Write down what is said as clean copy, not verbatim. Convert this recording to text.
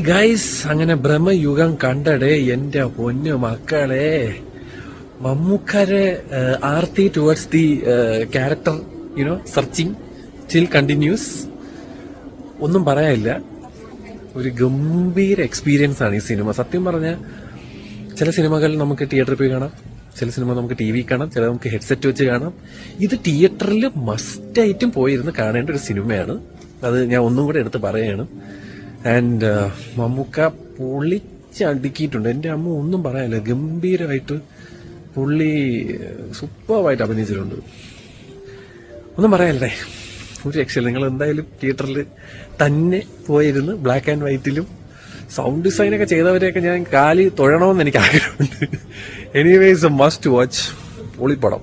Guys, അങ്ങനെ ബ്രഹ്മയുഗം കണ്ടടേ എന്റെ പൊന്നു മക്കളെ. മമ്മൂക്കാരെ ആർത്തി towards the character searching still continuous. ഒന്നും പറയാനില്ല, ഒരു ഗംഭീര എക്സ്പീരിയൻസ് ആണ് ഈ സിനിമ. സത്യം പറഞ്ഞ ചില സിനിമകൾ നമുക്ക് തിയേറ്ററിൽ പോയി കാണാം, ചില സിനിമ നമുക്ക് ടി വി കാണാം, ചില നമുക്ക് ഹെഡ്സെറ്റ് വെച്ച് കാണാം. ഇത് തിയേറ്ററിൽ മസ്റ്റായിട്ടും പോയിരുന്ന് കാണേണ്ട ഒരു സിനിമയാണ്. അത് ഞാൻ ഒന്നും കൂടെ എടുത്ത് പറയുകയാണ്. ആൻഡ് മമ്മൂക്ക പൊളിച്ചടുക്കിയിട്ടുണ്ട്. എൻ്റെ അമ്മ ഒന്നും പറയാനില്ല, ഗംഭീരമായിട്ട് പുള്ളി സൂപ്പറായിട്ട് അഭിനയിച്ചിട്ടുണ്ട്. ഒന്നും പറയാനല്ലേ, ഒരു രക്ഷയില്ല. നിങ്ങൾ എന്തായാലും തിയേറ്ററിൽ തന്നെ പോയിരുന്ന് ബ്ലാക്ക് ആൻഡ് വൈറ്റിലും സൗണ്ട് ഡിസൈനൊക്കെ ചെയ്തവരെയൊക്കെ ഞാൻ കാലി തൊഴണമെന്ന് എനിക്ക് ആഗ്രഹമുണ്ട്. Anyways must watch, പൊളിപ്പടം.